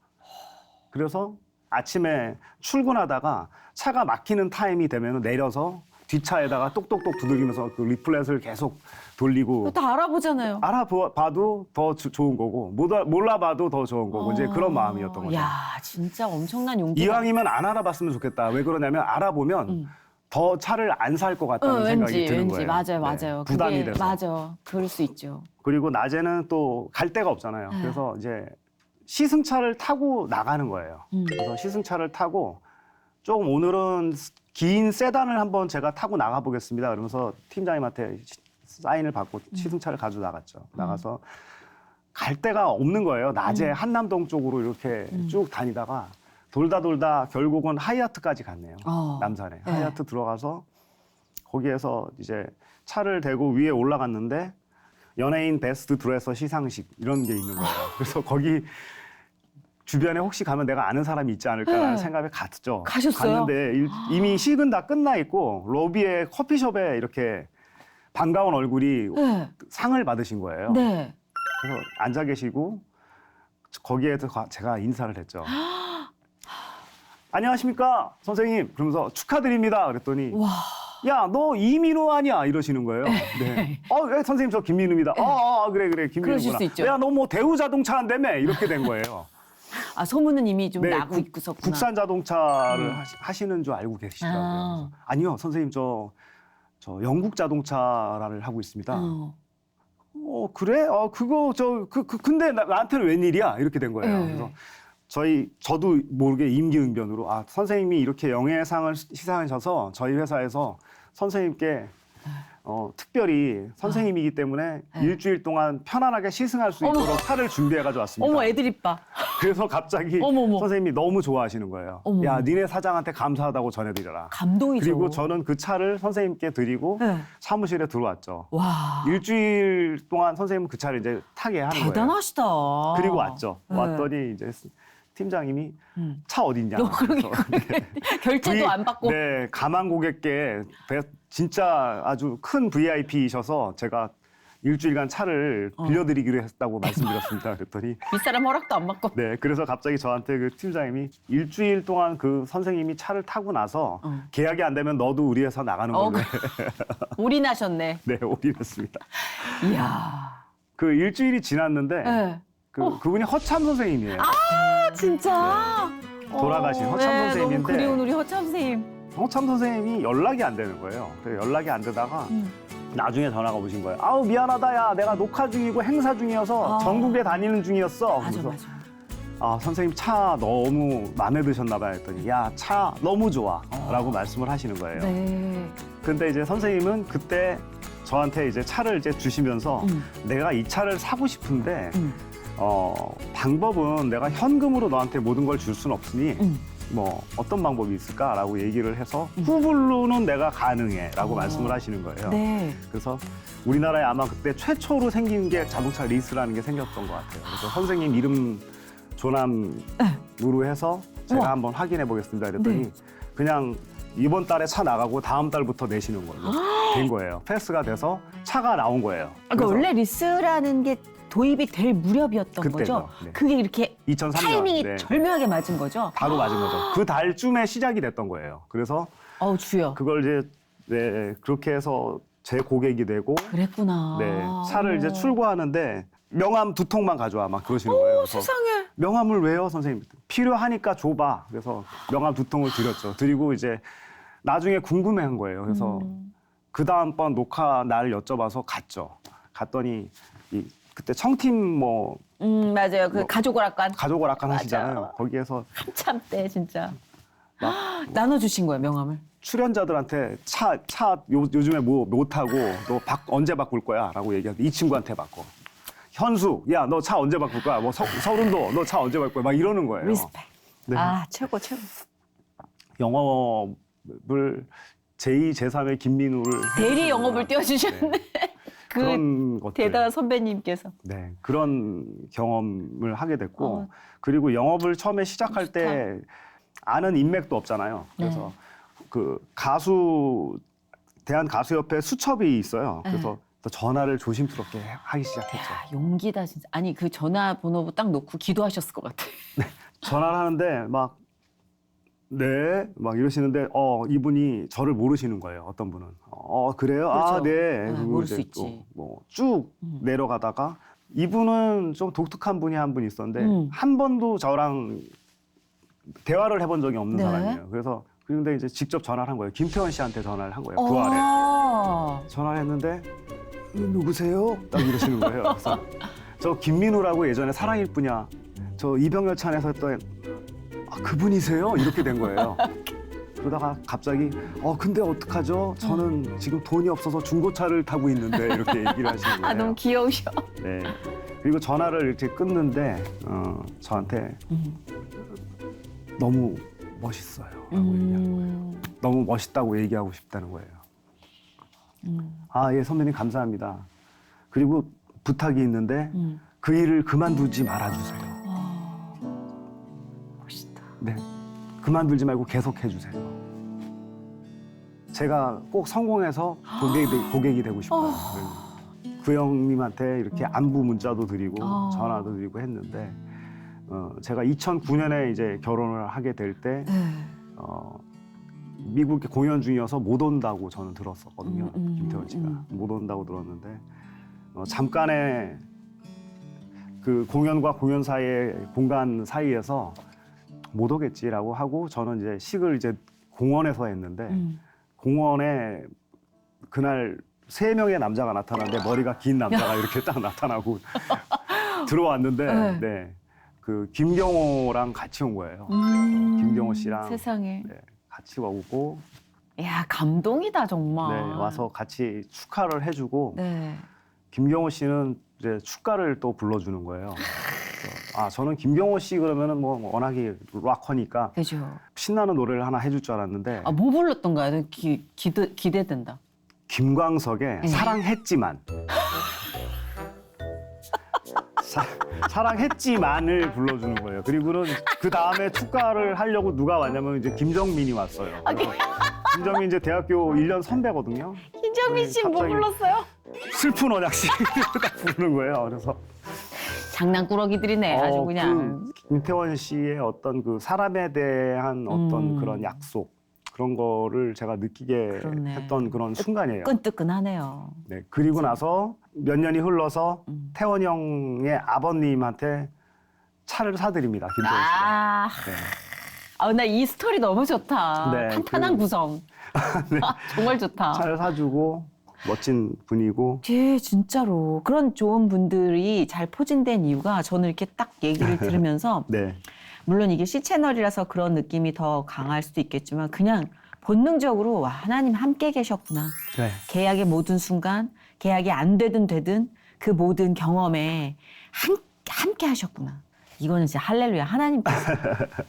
그래서 아침에 출근하다가 차가 막히는 타임이 되면 내려서 뒷차에다가 똑똑똑 두들기면서 그 리플렛을 계속 돌리고 다 알아보잖아요. 알아봐도 더 좋은 거고 몰라봐도 더 좋은 거고 이제 그런 마음이었던 거죠. 야, 진짜 엄청난 용기가. 이왕이면 안 알아봤으면 좋겠다. 왜 그러냐면 알아보면 더 차를 안 살 것 같다는 생각이 드는 거예요. 맞아요, 맞아요. 부담이 돼서. 맞아, 그럴 수 있죠. 그리고 낮에는 또 갈 데가 없잖아요. 그래서 이제 시승차를 타고 나가는 거예요. 그래서 시승차를 타고 조금 오늘은 긴 세단을 한번 제가 타고 나가 보겠습니다. 그러면서 팀장님한테 사인을 받고 시승차를 가지고 나갔죠. 나가서 갈 데가 없는 거예요. 낮에 한남동 쪽으로 이렇게 쭉 다니다가 돌다 결국은 하이아트까지 갔네요. 남산에. 네. 하이아트 들어가서 거기에서 이제 차를 대고 위에 올라갔는데 연예인 베스트 드레서 시상식 이런 게 있는 거예요. 그래서 거기 주변에 혹시 가면 내가 아는 사람이 있지 않을까라는 생각에 갔죠. 가셨어요? 갔는데 이미 식은 다 끝나 있고 로비에 커피숍에 이렇게 반가운 얼굴이 네. 상을 받으신 거예요. 네. 그래서 앉아 계시고 거기에서 제가 인사를 했죠. 안녕하십니까 선생님. 그러면서 축하드립니다. 그랬더니 와. 야, 너 이민호 아니야? 이러시는 거예요. 네. 네, 선생님 저 김민우입니다. 그래 그러실 김민우구나. 수 있죠. 야, 너 뭐 대우 자동차 한다며? 이렇게 된 거예요. 아, 소문은 이미 좀 네, 나고 있구나. 국산 자동차를 하시는 줄 알고 계시더라고요. 아. 그래서, 아니요, 선생님 저 영국 자동차를 하고 있습니다. 그래? 그거 근데 나한테는 웬일이야? 이렇게 된 거예요. 네. 그래서 저도 모르게 임기응변으로 선생님이 이렇게 영예상을 시상하셔서 저희 회사에서 선생님께 특별히 선생님이기 때문에 일주일 동안 편안하게 시승할 수 있도록 차를 준비해가지고 왔습니다. 어머, 애드립 봐. 그래서 갑자기 어머머. 선생님이 너무 좋아하시는 거예요. 어머. 야, 니네 사장한테 감사하다고 전해드려라. 감동이죠. 그리고 저는 그 차를 선생님께 드리고 네. 사무실에 들어왔죠. 와. 일주일 동안 선생님은 그 차를 이제 타게 하는 거예요. 대단하시다. 그리고 왔죠. 네. 왔더니 이제 팀장님이 차 어딨냐. 너 그러게 결제도 안 받고. 네, 가만 고객께 진짜 아주 큰 VIP이셔서 제가 일주일간 차를 빌려드리기로 했다고 말씀드렸습니다. 그랬더니 윗사람 허락도 안 받고. 네, 그래서 갑자기 저한테 그 팀장님이 일주일 동안 그 선생님이 차를 타고 나서 계약이 안 되면 너도 우리 회사 나가는 걸로 해. 올인하셨네. 네, 올인했습니다. 이야. 그 일주일이 지났는데 네. 그분이 허참 선생님이에요. 아, 진짜. 돌아가신 허참 선생님인데. 너무 그리운 우리 허참 선생님. 허참 선생님이 연락이 안 되는 거예요. 그래서 연락이 안 되다가 나중에 전화가 오신 거예요. 아우 미안하다 야 내가 녹화 중이고 행사 중이어서 전국에 다니는 중이었어. 맞아, 그래서 맞아. 선생님 차 너무 마음에 드셨나 봐요 했더니 야 차 너무 좋아 라고 말씀을 하시는 거예요. 네. 근데 이제 선생님은 그때 저한테 이제 차를 이제 주시면서 내가 이 차를 사고 싶은데 방법은 내가 현금으로 너한테 모든 걸 줄 수는 없으니 뭐 어떤 방법이 있을까라고 얘기를 해서 후불로는 내가 가능해라고 말씀을 하시는 거예요. 네. 그래서 우리나라에 아마 그때 최초로 생긴 게 자동차 리스라는 게 생겼던 것 같아요. 그래서 선생님 이름 조남으로 해서 제가 우와. 한번 확인해 보겠습니다. 그랬더니 네. 그냥 이번 달에 차 나가고 다음 달부터 내시는 걸로 된 거예요. 패스가 돼서 차가 나온 거예요. 그러니까 원래 리스라는 게 도입이 될 무렵이었던 그때죠. 거죠. 네. 그게 이렇게 2003년 타이밍이 네. 절묘하게 맞은 거죠. 바로 맞은 거죠. 그 달쯤에 시작이 됐던 거예요. 그래서 어우 주여. 그걸 이제 네, 그렇게 해서 제 고객이 되고 그랬구나. 네, 차를 이제 어머. 출고하는데 명함 2통만 가져와 막 그러시는 거예요. 그래서 세상에. 명함을 왜요, 선생님? 필요하니까 줘봐. 그래서 명함 2통을 드렸죠. 드리고 이제 나중에 궁금해한 거예요. 그래서 그 다음번 녹화 날 여쭤봐서 갔죠. 갔더니 그때 청팀 뭐 맞아요. 그 가족 오락관 가족 오락관 맞아. 하시잖아요. 거기에서 한참 때 진짜 막 나눠주신 거예요 명함을. 출연자들한테 요즘에 뭐 못하고 너 언제 바꿀 거야? 라고 얘기하는데 이 친구한테 바꿔. 현수, 야, 너 차 언제 바꿀 거야? 뭐 서른도, 너 차 언제 바꿀 거야? 막 이러는 거예요. 리스펙. 네. 아 최고 최고. 영업을 제2, 제3의 김민우를 대리 영업을 띄워주셨네. 그 그런 것들. 대단한 선배님께서. 네, 그런 경험을 하게 됐고 어. 그리고 영업을 처음에 시작할 좋다. 때 아는 인맥도 없잖아요. 그래서 그 대한가수협회 수첩이 있어요. 그래서 또 전화를 조심스럽게 하기 시작했죠. 야, 용기다 진짜. 아니 그 전화번호 딱 놓고 기도하셨을 것 같아. 전화를 하는데 막 네, 막 이러시는데 이분이 저를 모르시는 거예요. 어떤 분은 그래요? 그렇죠. 아, 네. 네, 그리고 모를 이제 수 있지. 뭐 쭉 내려가다가 이분은 좀 독특한 분이 한 분 있었는데 한 번도 저랑 대화를 해본 적이 없는 네. 사람이에요. 그런데 이제 직접 전화를 한 거예요. 김태원 씨한테 전화를 한 거예요. 부활에. 전화를 했는데 누구세요? 딱 이러시는 거예요. 그래서 저 김민우라고 예전에 사랑일 뿐이야. 저 이병열찬에서 했던 그분이세요? 이렇게 된 거예요. 그러다가 갑자기 근데 어떡하죠? 저는 지금 돈이 없어서 중고차를 타고 있는데 이렇게 얘기를 하시는 거예요. 아, 너무 귀여우셔. 네. 그리고 전화를 이렇게 끊는데 저한테 너무 멋있어요. 라고 얘기하는 거예요. 너무 멋있다고 얘기하고 싶다는 거예요. 아, 예, 선배님 감사합니다. 그리고 부탁이 있는데 그 일을 그만두지 말아주세요. 멋있다. 네, 그만두지 말고 계속 해주세요. 제가 꼭 성공해서 고객이 되고 싶어요. 그 형님한테 이렇게 안부 문자도 드리고 전화도 드리고 했는데 제가 2009년에 이제 결혼을 하게 될 때 미국에 공연 중이어서 못 온다고 저는 들었었거든요. 김태원 씨가 못 온다고 들었는데 잠깐의 그 공연과 공연 사이의 공간 사이에서 못 오겠지라고 하고 저는 이제 식을 이제 공원에서 했는데 공원에 그날 3명의 남자가 나타났는데 머리가 긴 남자가 이렇게 딱 나타나고 들어왔는데 네. 그 김경호랑 같이 온 거예요. 김경호 씨랑 세상에. 네, 같이 오고 야, 감동이다 정말. 네, 와서 같이 축하를 해주고 네. 김경호 씨는 이제 축가를 또 불러주는 거예요. 그래서 저는 김경호 씨 그러면은 뭐 워낙에 락커니까 그죠. 신나는 노래를 하나 해줄 줄 알았는데 뭐 불렀던가요? 기대된다. 김광석의 사랑했지만 사랑했지만을 불러주는 거예요. 그리고는 그 다음에 축가를 하려고 누가 왔냐면 이제 김정민이 왔어요. 그래서 김정민 이제 대학교 1년 선배거든요. 김정민 씨 뭐 갑자기 불렀어요? 슬픈 언약시 딱 부르는 거예요. 그래서 장난꾸러기들이네 아주 그냥. 김태원 씨의 어떤 그 사람에 대한 어떤 그런 약속 그런 거를 제가 느끼게 그렇네. 했던 그런 순간이에요. 뜨끈뜨끈하네요. 네, 그리고 나서 몇 년이 흘러서 태원 형의 아버님한테 차를 사드립니다. 김태원 씨가. 네. 나 이 스토리 너무 좋다. 네, 탄탄한 구성. 네. 정말 좋다. 차를 사주고 멋진 분이고. 진짜로 그런 좋은 분들이 잘 포진된 이유가 저는 이렇게 딱 얘기를 들으면서 네. 물론 이게 C 채널이라서 그런 느낌이 더 강할 수도 있겠지만 그냥 본능적으로 와, 하나님 함께 계셨구나. 네. 계약의 모든 순간, 계약이 안 되든 되든 그 모든 경험에 함께 하셨구나. 이거는 진짜 할렐루야 하나님께서.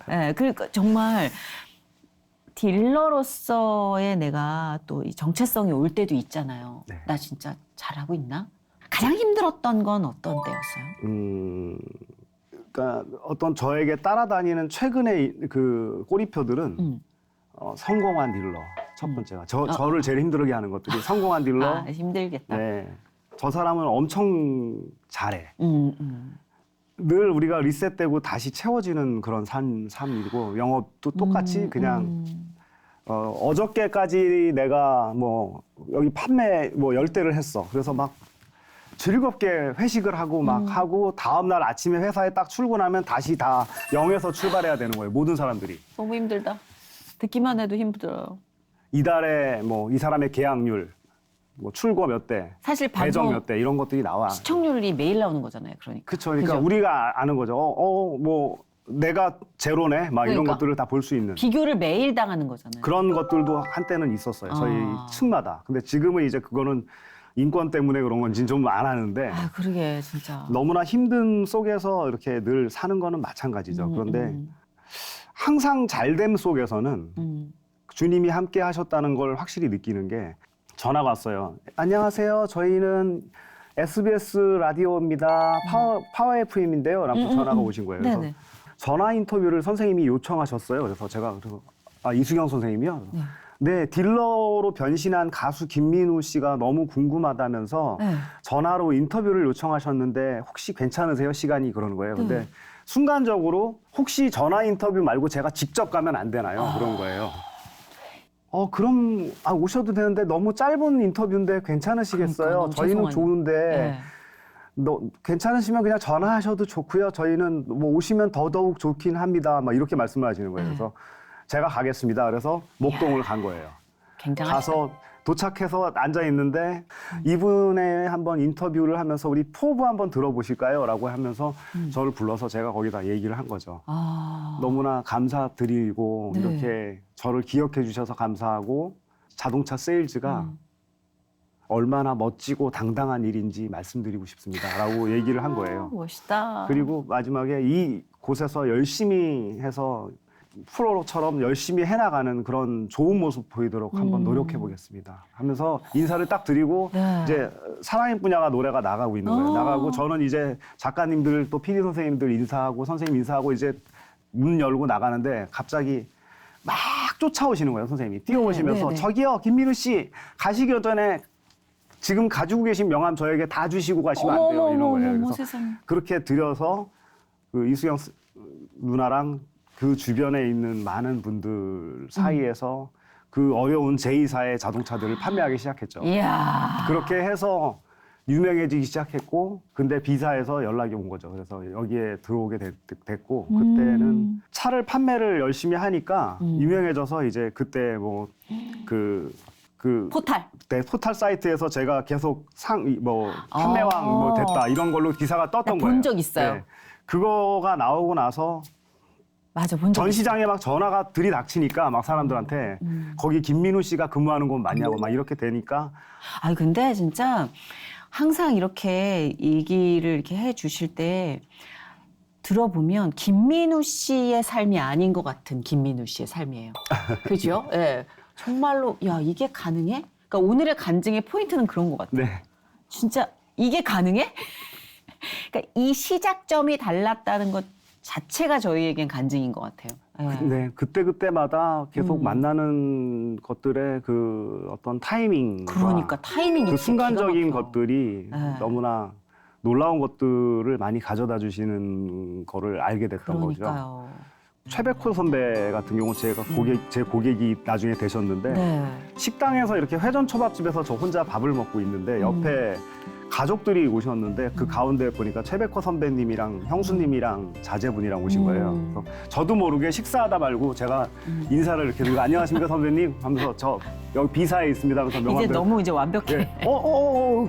네, 그러니까 정말 딜러로서의 내가 또 이 정체성이 올 때도 있잖아요. 네. 나 진짜 잘하고 있나? 가장 힘들었던 건 어떤 때였어요? 그러니까 어떤 저에게 따라다니는 최근의 그 꼬리표들은 성공한 딜러 첫 번째가 저를 제일 힘들게 하는 것들이 성공한 딜러. 힘들겠다. 네, 저 사람은 엄청 잘해. 음. 늘 우리가 리셋되고 다시 채워지는 그런 삶이고 영업도 똑같이 그냥 어저께까지 내가 뭐 여기 판매 뭐 10대를 했어. 그래서 막 즐겁게 회식을 하고 막 하고 다음날 아침에 회사에 딱 출근하면 다시 다 0에서 출발해야 되는 거예요. 모든 사람들이. 너무 힘들다. 듣기만 해도 힘들어요. 이달에 뭐 이 사람의 계약률, 뭐 출고 몇 대, 사실 배정 방송 몇 대 이런 것들이 나와. 시청률이 매일 나오는 거잖아요. 그러니까. 그렇죠. 그러니까 그죠? 우리가 아는 거죠. 뭐 내가 제로네, 막 이런 그러니까. 것들을 다 볼 수 있는. 비교를 매일 당하는 거잖아요. 그런 것들도 한때는 있었어요. 저희 층마다. 근데 지금은 이제 그거는 인권 때문에 그런 건지 좀 안 하는데 그러게 진짜. 너무나 힘든 속에서 이렇게 늘 사는 거는 마찬가지죠. 그런데 항상 잘됨 속에서는 주님이 함께 하셨다는 걸 확실히 느끼는 게 전화가 왔어요. 안녕하세요. 저희는 SBS 라디오입니다. 파워 FM인데요. 라고 전화가 오신 거예요. 그래서 네네. 전화 인터뷰를 선생님이 요청하셨어요. 그래서 제가 이수경 선생님이요. 네, 딜러로 변신한 가수 김민우 씨가 너무 궁금하다면서 네. 전화로 인터뷰를 요청하셨는데 혹시 괜찮으세요? 시간이 그러는 거예요. 근데 순간적으로 혹시 전화 인터뷰 말고 제가 직접 가면 안 되나요? 그런 거예요. 그럼 오셔도 되는데 너무 짧은 인터뷰인데 괜찮으시겠어요? 그러니까, 너무 저희는 죄송하네. 좋은데 네. 괜찮으시면 그냥 전화하셔도 좋고요. 저희는 뭐 오시면 더더욱 좋긴 합니다. 막 이렇게 말씀을 하시는 거예요. 그래서 제가 가겠습니다. 그래서 목동을 간 거예요. 굉장하시다. 가서 도착해서 앉아 있는데 이분의 한번 인터뷰를 하면서 우리 포부 한번 들어보실까요? 라고 하면서 저를 불러서 제가 거기다 얘기를 한 거죠. 너무나 감사드리고 네. 이렇게 저를 기억해 주셔서 감사하고 자동차 세일즈가 얼마나 멋지고 당당한 일인지 말씀드리고 싶습니다. 라고 얘기를 한 거예요. 멋있다. 그리고 마지막에 이 곳에서 열심히 해서 프로처럼 열심히 해나가는 그런 좋은 모습 보이도록 한번 노력해 보겠습니다. 하면서 인사를 딱 드리고 네. 이제 사랑의 분야가 노래가 나가고 있는 거예요. 나가고 저는 이제 작가님들 또 PD 선생님들 인사하고 선생님 인사하고 이제 문 열고 나가는데 갑자기 막 쫓아오시는 거예요. 선생님이 뛰어오시면서 네. 저기요 김민우 씨 가시기 전에 지금 가지고 계신 명함 저에게 다 주시고 가시면 안 돼요. 이런 거예요. 그래서 세상에. 그렇게 드려서 그 이수경 누나랑 그 주변에 있는 많은 분들 사이에서 그 어려운 제2사의 자동차들을 판매하기 시작했죠. 이야. 그렇게 해서 유명해지기 시작했고 근데 B사에서 연락이 온 거죠. 그래서 여기에 들어오게 됐고 그때는 차를 판매를 열심히 하니까 유명해져서 이제 그때 뭐 포탈. 네, 포탈 사이트에서 제가 계속 판매왕 뭐 됐다 이런 걸로 기사가 떴던 거예요. 본 적 있어요. 그거가 나오고 나서 맞아, 본 적 있어요. 전시장에 막 전화가 들이닥치니까 막 사람들한테 거기 김민우 씨가 근무하는 곳 맞냐고 막 이렇게 되니까 근데 진짜 항상 이렇게 얘기를 이렇게 해 주실 때 들어보면 김민우 씨의 삶이 아닌 것 같은 김민우 씨의 삶이에요. 그죠? 예. 네. 정말로 야 이게 가능해? 그러니까 오늘의 간증의 포인트는 그런 것 같아요. 네. 진짜 이게 가능해? 그러니까 이 시작점이 달랐다는 것 자체가 저희에겐 간증인 것 같아요. 예. 네, 그때마다 계속 만나는 것들의 그 어떤 타이밍 그러니까 타이밍이 그 진짜 순간적인 기가 막혀. 것들이 네. 너무나 놀라운 것들을 많이 가져다 주시는 거를 알게 됐던 거죠. 그러니까요. 최백호 선배 같은 경우 제 고객이 나중에 되셨는데 네. 식당에서 이렇게 회전 초밥집에서 저 혼자 밥을 먹고 있는데 옆에 가족들이 오셨는데 그 가운데 보니까 최백호 선배님이랑 형수님이랑 자제분이랑 오신 거예요. 그래서 저도 모르게 식사하다 말고 제가 인사를 이렇게 드리고 안녕하십니까 선배님 하면서 저 여기 B사에 있습니다 하면서 명함 이제 너무 이제 완벽해. 네.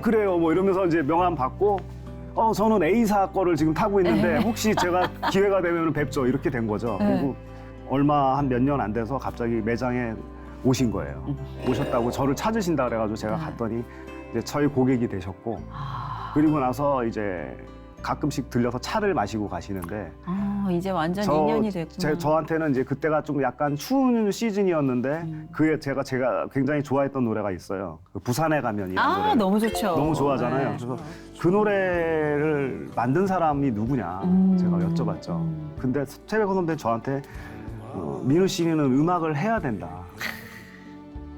그래요 뭐 이러면서 이제 명함 받고 저는 A사 거를 지금 타고 있는데 혹시 제가 기회가 되면 뵙죠 이렇게 된 거죠. 그리고 얼마 한 몇 년 안 돼서 갑자기 매장에 오신 거예요. 오셨다고 저를 찾으신다 그래가지고 제가 갔더니 이제 저희 고객이 되셨고 그리고 나서 이제 가끔씩 들려서 차를 마시고 가시는데 이제 완전 인연이 됐구나. 저한테는 이제 그때가 좀 약간 추운 시즌이었는데 그에 제가 굉장히 좋아했던 노래가 있어요. 그 부산에 가면이라는 노래. 너무 좋죠. 너무 좋아하잖아요. 네. 그래서 그 노래를 만든 사람이 누구냐 제가 여쭤봤죠. 근데 최백호 선배는 저한테 민우 씨는 음악을 해야 된다.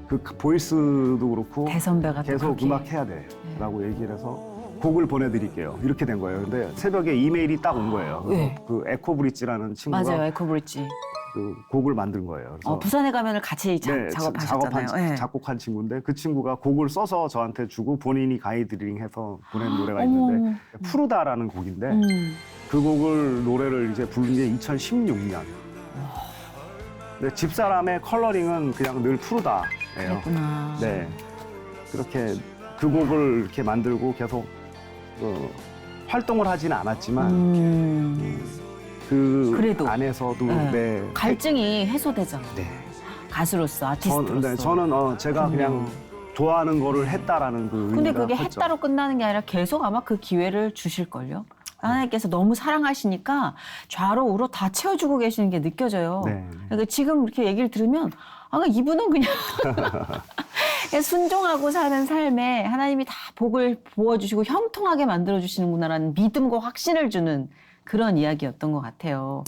그 보이스도 그렇고 대선배가 또 계속 그렇게. 음악 해야 돼라고 얘기를 해서 곡을 보내드릴게요. 이렇게 된 거예요. 근데 새벽에 이메일이 딱 온 거예요. 그래서 네. 그 에코브릿지라는 친구가 맞아요, 에코브릿지. 그 곡을 만든 거예요. 그래서 부산에 가면을 같이 네, 작업하셨잖아요. 작곡한 친구인데 그 친구가 곡을 써서 저한테 주고 본인이 가이드링해서 보낸 노래가 있는데 푸르다라는 곡인데 그 노래를 이제 부른 게 2016년. 근데 집사람의 컬러링은 그냥 늘 푸르다예요. 그랬구나. 네, 그렇게 그 곡을 이렇게 만들고 계속 활동을 하지는 않았지만 그 그래도. 안에서도 네. 네. 갈증이 해소되잖아요. 네. 가수로서, 아티스트로서. 저는 제가 그냥 좋아하는 거를 했다라는 그 근데 의미가 그게 컸죠. 했다로 끝나는 게 아니라 계속 아마 그 기회를 주실걸요? 하나님께서 너무 사랑하시니까 좌로 우로 다 채워주고 계시는 게 느껴져요. 네. 그러니까 지금 이렇게 얘기를 들으면 이분은 그냥 그냥 순종하고 사는 삶에 하나님이 다 복을 부어주시고 형통하게 만들어주시는구나라는 믿음과 확신을 주는 그런 이야기였던 것 같아요.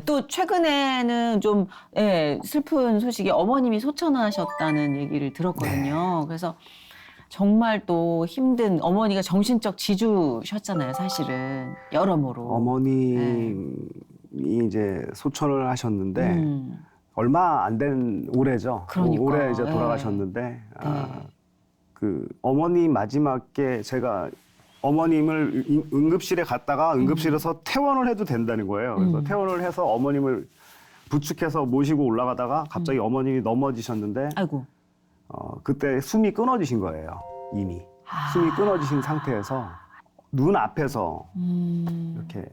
또 최근에는 좀 슬픈 소식이 어머님이 소천하셨다는 얘기를 들었거든요. 그래서 정말 또 힘든 어머니가 정신적 지주셨잖아요, 사실은. 여러모로. 어머님이 이제 소천을 하셨는데 얼마 안 된 올해죠. 그러니까. 올해 이제 네. 돌아가셨는데 그 어머님 마지막에 제가 어머님을 응급실에 갔다가 응급실에서 퇴원을 해도 된다는 거예요. 그래서 퇴원을 해서 어머님을 부축해서 모시고 올라가다가 갑자기 어머님이 넘어지셨는데 아이고. 그때 숨이 끊어지신 거예요. 이미 아. 숨이 끊어지신 상태에서 눈 앞에서 이렇게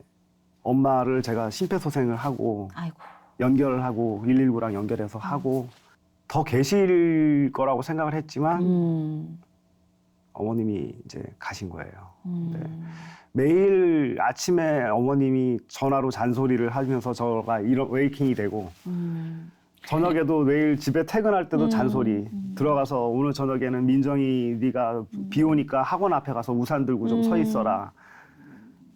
엄마를 제가 심폐소생을 하고 아이고. 연결을 하고 119랑 연결해서 하고 더 계실 거라고 생각을 했지만 어머님이 이제 가신 거예요. 네. 매일 아침에 어머님이 전화로 잔소리를 하면서 저가 이런 웨이킹이 되고 저녁에도 매일 집에 퇴근할 때도 잔소리 들어가서 오늘 저녁에는 민정이 네가 비 오니까 학원 앞에 가서 우산 들고 좀 서 있어라.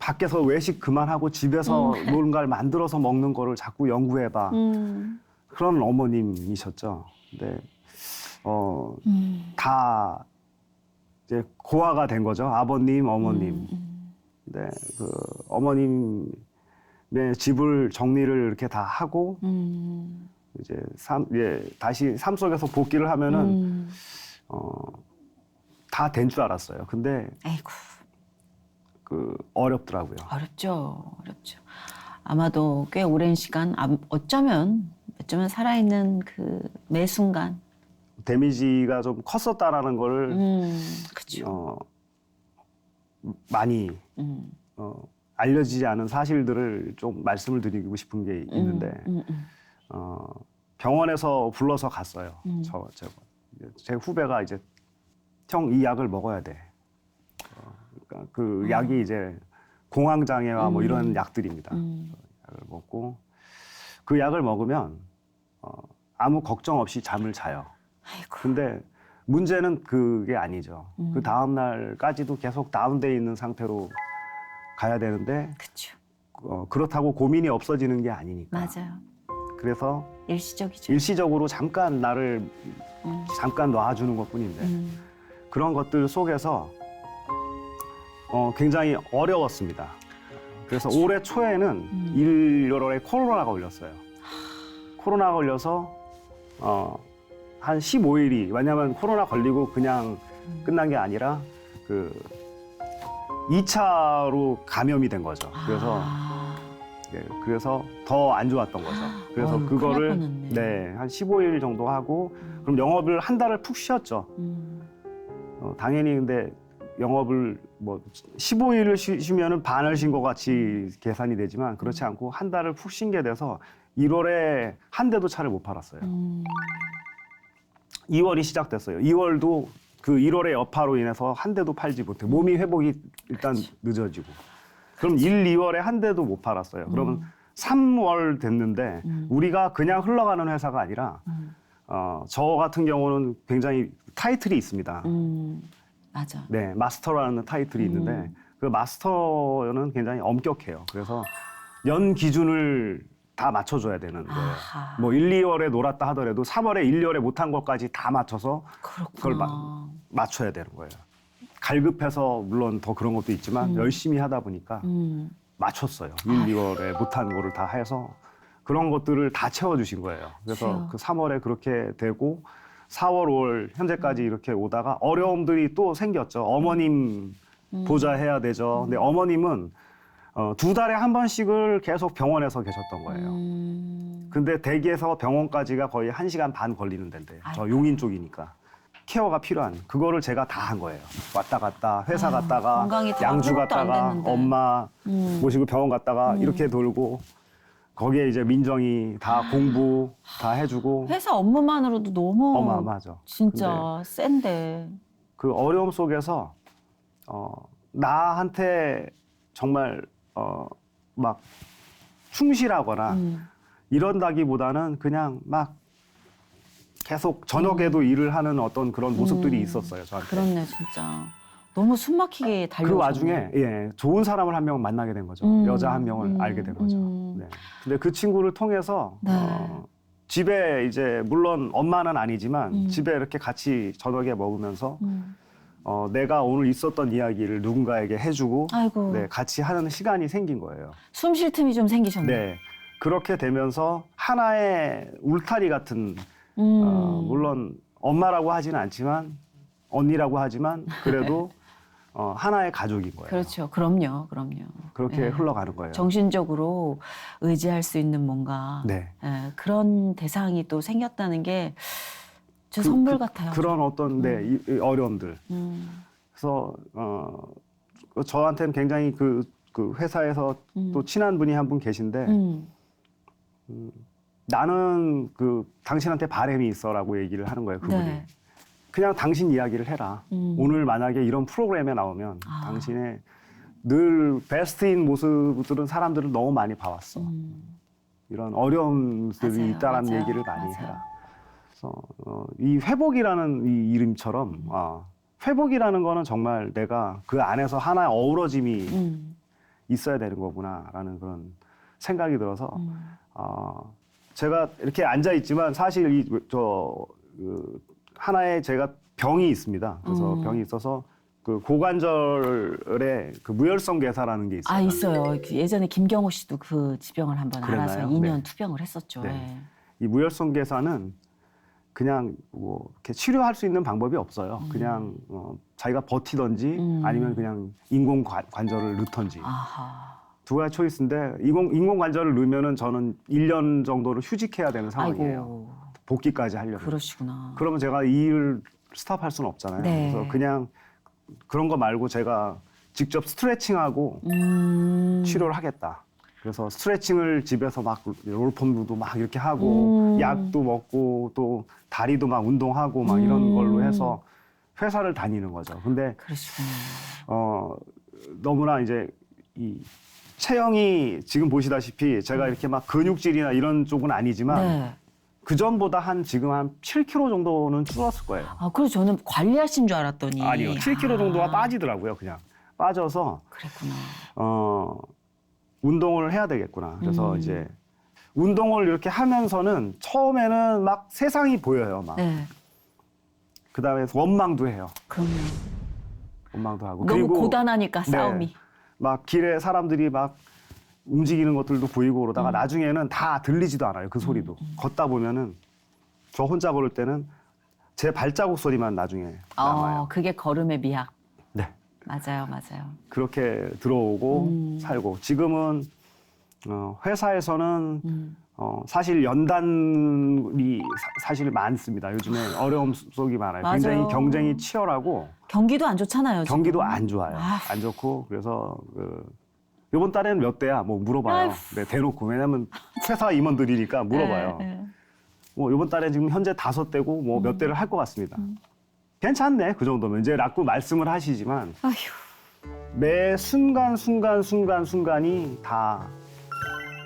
밖에서 외식 그만하고 집에서 뭔가를 만들어서 먹는 거를 자꾸 연구해봐. 그런 어머님이셨죠. 근데 다 이제 고아가 된 거죠. 아버님, 어머님. 네, 그 어머님의 집을 정리를 이렇게 다 하고 이제 다시 삶 속에서 복귀를 하면은 다 된 줄 알았어요. 근데 아이고. 그 어렵더라고요. 어렵죠. 아마도 꽤 오랜 시간, 어쩌면 살아있는 그 매 순간. 데미지가 좀 컸었다라는 거를 그렇죠. 많이 알려지지 않은 사실들을 좀 말씀을 드리고 싶은 게 있는데 병원에서 불러서 갔어요. 제 후배가 이제 형 이 약을 먹어야 돼. 그러니까 그 약이 이제 공황장애와 뭐 이런 약들입니다. 약을 먹고 그 약을 먹으면 아무 걱정 없이 잠을 자요. 아이고. 근데 문제는 그게 아니죠. 그 다음 날까지도 계속 다운돼 있는 상태로 가야 되는데 그렇죠. 그렇다고 고민이 없어지는 게 아니니까. 맞아요. 그래서 일시적이죠. 일시적으로 잠깐 나를 잠깐 놔주는 것뿐인데 그런 것들 속에서 굉장히 어려웠습니다. 그래서 그렇죠. 올해 초에는 1월에 코로나가 걸렸어요. 코로나가 걸려서 한 15일이 왜냐하면 코로나 걸리고 그냥 끝난 게 아니라 그 2차로 감염이 된 거죠. 그래서 더 안 좋았던 거죠. 그래서 어휴, 그거를 큰일 날 한 15일 정도 하고 그럼 영업을 한 달을 푹 쉬었죠. 당연히 근데 영업을 뭐 15일을 쉬면은 반을 쉰 것 같이 계산이 되지만 그렇지 않고 한 달을 푹 쉰 게 돼서 1월에 한 대도 차를 못 팔았어요. 2월이 시작됐어요. 2월도 그 1월의 여파로 인해서 한 대도 팔지 못해. 몸이 회복이 일단 늦어지고. 그럼 1, 2월에 한 대도 못 팔았어요. 그러면 3월 됐는데 우리가 그냥 흘러가는 회사가 아니라 저 같은 경우는 굉장히 타이틀이 있습니다. 맞아. 네, 마스터라는 타이틀이 있는데 그 마스터는 굉장히 엄격해요. 그래서 연 기준을 다 맞춰줘야 되는 거예요. 아하. 뭐 1, 2월에 놀았다 하더라도 3월에 1, 2월에 못한 것까지 다 맞춰서 그걸 그렇구나. 맞춰야 되는 거예요. 갈급해서 물론 더 그런 것도 있지만 열심히 하다 보니까 맞췄어요. 1, 2월에 못한 거를 다 해서 그런 것들을 다 채워주신 거예요. 그래서 그래요. 그 3월에 그렇게 되고 4월, 5월 현재까지 이렇게 오다가 어려움들이 또 생겼죠. 어머님 보좌해야 되죠. 근데 어머님은 2달에 한 번씩을 계속 병원에서 계셨던 거예요. 근데 댁에서 병원까지가 거의 1시간 반 걸리는 데인데 저 용인 쪽이니까 케어가 필요한 그거를 제가 다 한 거예요. 왔다 갔다 회사 갔다가 건강이 다 양주 회복도 안 갔다가 됐는데. 엄마 모시고 병원 갔다가 이렇게 돌고 거기에 이제 민정이 다 공부 다 해주고 회사 업무만으로도 너무 어마어마하죠. 진짜 센데. 그 어려움 속에서 나한테 정말 막 충실하거나 이런다기보다는 그냥 막 계속 저녁에도 일을 하는 어떤 그런 모습들이 있었어요, 저한테. 그렇네, 진짜. 너무 숨막히게 달려오셨네. 그 와중에 좋은 사람을 한 명을 만나게 된 거죠. 여자 한 명을 알게 된 거죠. 네. 근데 그 친구를 통해서 네. 집에 이제 물론 엄마는 아니지만 집에 이렇게 같이 저녁에 먹으면서 내가 오늘 있었던 이야기를 누군가에게 해주고 아이고. 네, 같이 하는 시간이 생긴 거예요. 숨 쉴 틈이 좀 생기셨네. 네. 그렇게 되면서 하나의 울타리 같은 물론 엄마라고 하지는 않지만 언니라고 하지만 그래도 하나의 가족인 거예요. 그렇죠. 그럼요. 그렇게 네. 흘러가는 거예요. 정신적으로 의지할 수 있는 뭔가 네. 예, 그런 대상이 또 생겼다는 게 저 선물 같아요. 그런 어떤 이 어려움들. 그래서 저한테는 굉장히 그 회사에서 또 친한 분이 한 분 계신데 나는 당신한테 바람이 있어라고 얘기를 하는 거예요. 그분이. 네. 그냥 당신 이야기를 해라. 오늘 만약에 이런 프로그램에 나오면 당신의 늘 베스트인 모습들은 사람들을 너무 많이 봐왔어. 이런 어려움들이 맞아요, 있다는 맞아요, 얘기를 많이 맞아요. 해라. 그래서 이 회복이라는 이 이름처럼 회복이라는 거는 정말 내가 그 안에서 하나의 어우러짐이 있어야 되는 거구나라는 그런 생각이 들어서 제가 이렇게 앉아 있지만 사실 하나의 제가 병이 있습니다. 그래서 병이 있어서 그 고관절에 그 무혈성 괴사라는 게 있어요. 아 있어요. 예전에 김경호 씨도 그 지병을 한번 그랬나요? 알아서 2년 네. 투병을 했었죠. 네. 예. 이 무혈성 괴사는 그냥 뭐 이렇게 치료할 수 있는 방법이 없어요. 그냥 자기가 버티든지 아니면 그냥 인공 관절을 넣던지 아하. 두 가지 초이스인데 인공 관절을 넣으면은 저는 1년 정도를 휴직해야 되는 상황이에요. 아이고. 복귀까지 하려면. 그러시구나. 그러면 제가 이 일을 스탑할 수는 없잖아요. 네. 그래서 그냥 그런 거 말고 제가 직접 스트레칭하고 치료를 하겠다. 그래서 스트레칭을 집에서 막 롤펌도 막 이렇게 하고 약도 먹고 또 다리도 막 운동하고 막 이런 걸로 해서 회사를 다니는 거죠. 근데 그러시구나. 너무나 이제 이 체형이 지금 보시다시피 제가 이렇게 막 근육질이나 이런 쪽은 아니지만 네. 그 전보다 지금 한 7kg 정도는 줄었을 거예요. 아, 그래서 저는 관리하신 줄 알았더니. 아니요, 7kg 정도가 아, 빠지더라고요. 그냥 빠져서 그랬구나. 운동을 해야 되겠구나. 그래서 이제 운동을 이렇게 하면서는 처음에는 막 세상이 보여요. 막 네. 그다음에 원망도 해요. 그럼요. 원망도 하고 너무 그리고 고단하니까 싸움이. 네, 막 길에 사람들이 막 움직이는 것들도 보이고 그러다가 나중에는 다 들리지도 않아요. 그 소리도. 걷다 보면은 저 혼자 걸을 때는 제 발자국 소리만 나중에 남아요. 그게 걸음의 미학. 네. 맞아요. 그렇게 들어오고 살고 지금은 회사에서는 사실 연단이 사실 많습니다. 요즘에 어려움 속이 많아요. 맞아요. 굉장히 경쟁이 치열하고 경기도 안 좋잖아요. 지금. 경기도 안 좋아요. 아. 안 좋고 그래서 이번 달에는 몇 대야? 뭐 물어봐요. 아휴. 네, 대놓고 왜냐면 회사 임원들이니까 물어봐요. 네. 뭐 이번 달에 지금 현재 5대고 뭐 몇 대를 할 것 같습니다. 괜찮네 그 정도면 이제 라고 말씀을 하시지만 아휴. 매 순간이 다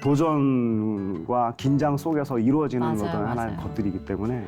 도전과 긴장 속에서 이루어지는 맞아요, 어떤 하나의 맞아요. 것들이기 때문에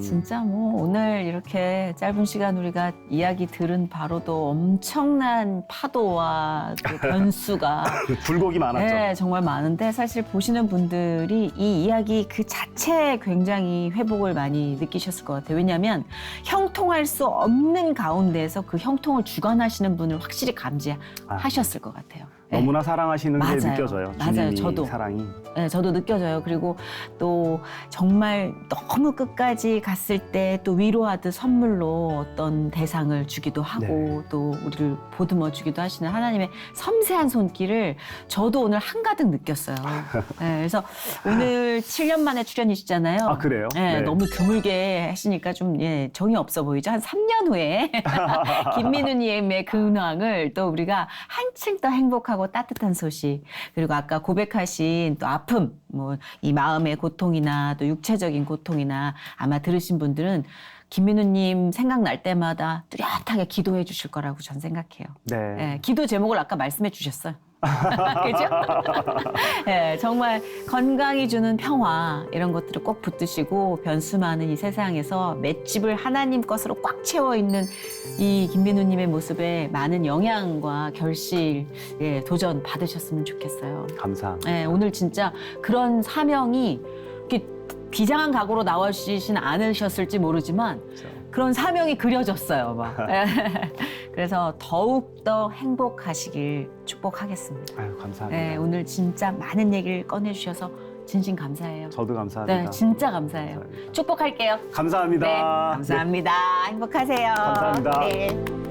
진짜 뭐 오늘 이렇게 짧은 시간 우리가 이야기 들은 바로도 엄청난 파도와 또 변수가 굴곡이 많았죠. 네, 정말 많은데 사실 보시는 분들이 이 이야기 그 자체에 굉장히 회복을 많이 느끼셨을 것 같아요. 왜냐하면 형통할 수 없는 가운데에서 그 형통을 주관하시는 분을 확실히 감지하셨을 것 같아요. 네. 너무나 사랑하시는 게 맞아요. 느껴져요. 맞아요. 주님이 저도. 사랑이. 네, 저도 느껴져요. 그리고 또 정말 너무 끝까지 갔을 때 또 위로하듯 선물로 어떤 대상을 주기도 하고 또 우리를 보듬어 주기도 하시는 하나님의 섬세한 손길을 저도 오늘 한가득 느꼈어요. 네, 그래서 오늘 7년 만에 출연이시잖아요. 아, 그래요? 네, 네. 너무 드물게 하시니까 좀 정이 없어 보이죠. 한 3년 후에 김민우님의 근황을 또 우리가 한층 더 행복하고 따뜻한 소식 그리고 아까 고백하신 또 아픔 뭐 이 마음의 고통이나 또 육체적인 고통이나 아마 들으신 분들은 김민우님 생각날 때마다 뚜렷하게 기도해 주실 거라고 전 생각해요. 네. 예, 기도 제목을 아까 말씀해 주셨어요. 그죠? 예, 정말 건강이 주는 평화 이런 것들을 꼭 붙드시고 변수 많은 이 세상에서 맷집을 하나님 것으로 꽉 채워 있는 이 김민우님의 모습에 많은 영향과 결실, 도전 받으셨으면 좋겠어요. 감사합니다. 예, 오늘 진짜 그런 사명이 이렇게 비장한 각오로 나오시진 않으셨을지 모르지만 그런 사명이 그려졌어요. 막. 그래서 더욱더 행복하시길 축복하겠습니다. 아유, 감사합니다. 네, 오늘 진짜 많은 얘기를 꺼내주셔서 진심 감사해요. 저도 감사합니다. 네, 진짜 감사해요. 감사합니다. 축복할게요. 감사합니다. 네, 감사합니다. 행복하세요. 감사합니다. 네.